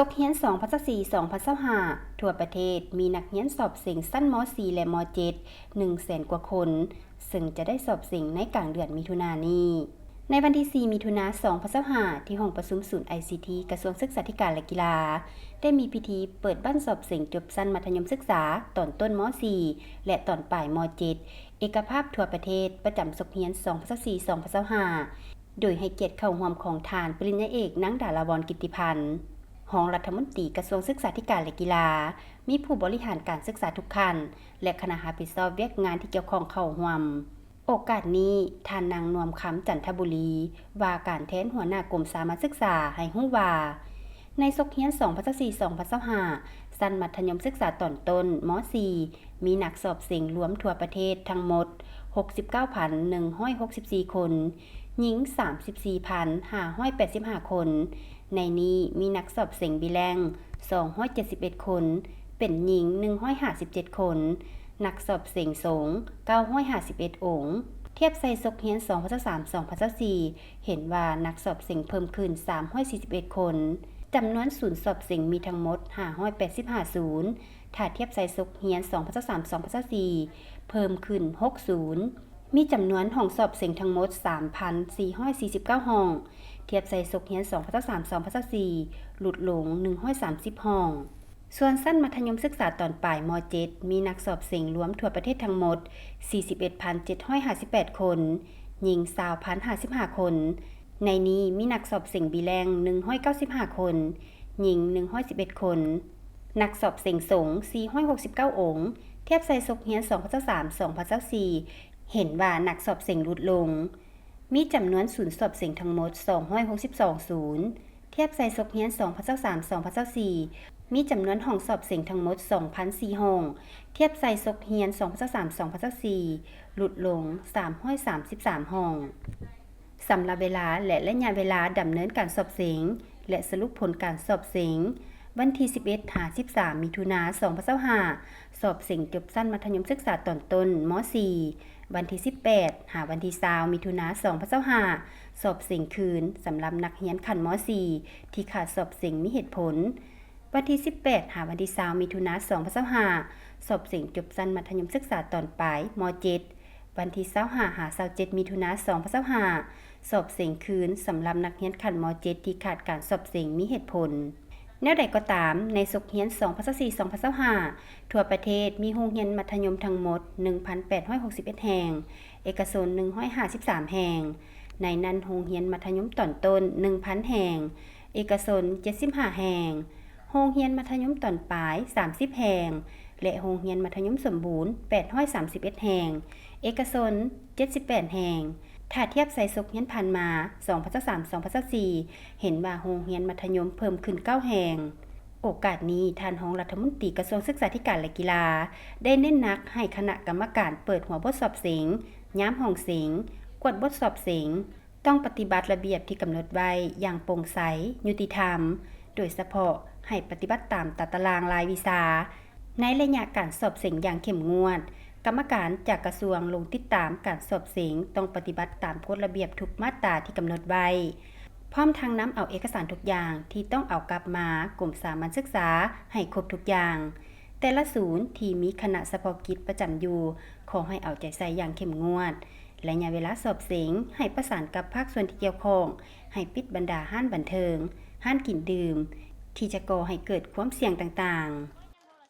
กเฮียน2 ภาษา4 2025ทั่วประเทศมีนักเรียนสอบเสียงสั้นม .4 และม .7 100,000 กว่าคนซึ่งจะได้สอบเสียงในกลางเดือนมิถุนายนนี้ในวันที่ 4 มิถุนายน 2025ที่ห้องประชุมศูนย์ ICT กระทรวงศึกษาธิการและกีฬาได้มีพิธีเปิดบ้านสอบเสียงจบสั้นมัธยมศึกษาตอนต้นม .4 และตอนปลายม .7 เอกภาพทั่วประเทศประจำศกเฮียน2 ภาษา4 2025โดยให้เกียรติเข้าร่วมของทานปริญญาเอกนางดาราวรกิตติพันธ์รองรัฐมนตรีกระทรวงศึกษาธิการและกีฬามีผู้บริหารการศึกษาทุกขั้นและคณะรับผิดชอบเวียกงานที่เกี่ยวข้องเข้าร่วมโอกาสนี้ท่านนางนวมคำจันทบุรีว่าการแทนหัวหน้ากรมสามัญศึกษาให้รู้ว่าในศกเฮียน2 ภาษา4 2025สั้นมัธยมศึกษาตอนต้นม .4 มีนักสอบเสียงรวมทั่วประเทศทั้งหมด 69,164 คนหญิง 34,585 คนในนี้มีนักสอบเสียงบิแลง271 คนเป็นหญิง157 คนนักสอบเสียงสงฆ์951 องค์เทียบใส่ศกเฮียน2 ภาษา3 2 ภาษา4เห็นว่านักสอบเสียงเพิ่มขึ้น341 คนจำนวนศูนย์สอบเสียงมีทั้งหมด585ศูนย์ถ้าเทียบใส่ศกเฮียน2 ภาษา3 2 ภาษา4เพิ่มขึ้น6ศูนย์มีจำนวนห้องสอบเสียงทั้งหมด 3,449 ห้องเทียบใส่ศกเฮียน2 ภาษา3 2 ภาษา4หลุดลง130 ห้องส่วนสั้นมัธยมศึกษาตอนปลายม .7 มีนักสอบเสียงรวมทั่วประเทศทั้งหมด 41,758 คนหญิง 20,055 คนในนี้มีนักสอบเสียงบิแลง195 คนหญิง111 คนนักสอบเสียงสงฆ์469 องค์เทียบใส่ศกเฮียน2 ภาษา3 2 ภาษา4เห็นว่านักสอบเสียงลดลงมีจำนวนศูนย์สอบเสียงทั้งหมด262ศูนย์เทียบใส่ศกเฮียน2 ภาษา3 2 ภาษา4มีจำนวนห้องสอบเสียงทั้งหมด 2,004 ห้องเทียบใส่ศกเฮียน2 ภาษา3 2 ภาษา4ลดลง333 ห้องสำหรับเวลาและระยะเวลาดำเนินการสอบเสียงและสรุปผลการสอบเสียงวันที่ 11-13 มิถุนายน 2025สอบเสียงจบสั้นมัธยมศึกษาตอนต้นม .4 วันที่ 18 วันที่20 มิถุนายน 2025สอบเสียงคืนสำหรับนักเรียนขั้นม .4 ที่ขาดสอบเสียงมีเหตุผลวันที่ 18 วันที่20 มิถุนายน 2025สอบเสียงจบสั้นมัธยมศึกษาตอนปลายม .7 วันที่25-27 มิถุนายน 2025สอบเสียงคืนสำหรับนักเรียนขั้นม .7 ที่ขาดการสอบเสียงมีเหตุผลแนวใดก็ตามในศกเฮียน2 ภาษา4 2025ทั่วประเทศมีโรงเรียนมัธยมทั้งหมด 1,861 แห่งเอกชน153 แห่งในนั้นโรงเรียนมัธยมตอนต้น 1,000 แห่งเอกชน75 แห่งโรงเรียนมัธยมตอนปลาย30 แห่งและโรงเรียนมัธยมสมบูรณ์831 แห่งเอกชน78 แห่งถ้าเทียบใส่ศกเฮียนผ่านมา2 ภาษา3 2 ภาษา4เห็นว่าโรงเรียนมัธยมเพิ่มขึ้น9 แห่งโอกาสนี้ท่านรองรัฐมนตรีกระทรวงศึกษาธิการและกีฬาได้เน้นหนักให้คณะกรรมการเปิดหัวบทสอบเสียงย้ำห้องเสียงกวดบทสอบเสียงต้องปฏิบัติระเบียบที่กำหนดไว้อย่างโปร่งใสยุติธรรมโดยเฉพาะให้ปฏิบัติตามตารางรายวิชาในระยะการสอบเสียงอย่างเข้มงวดกรรมการจากกระทรวงลงติดตามการสอบเสียงต้องปฏิบัติตามกฎระเบียบทุกมาตราที่กำหนดไว้พร้อมทั้งนำเอาเอกสารทุกอย่างที่ต้องเอากลับมากรมสามัญศึกษาให้ครบทุกอย่างแต่ละศูนย์ที่มีคณะเฉพาะกิจประจำอยู่ขอให้เอาใจใส่อย่างเข้มงวดและระยะเวลาสอบเสียงให้ประสานกับภาคส่วนที่เกี่ยวข้องให้ปิดบรรดาห้านบันเทิงห้านกินดื่มที่จะก่อให้เกิดความเสี่ยงต่างๆ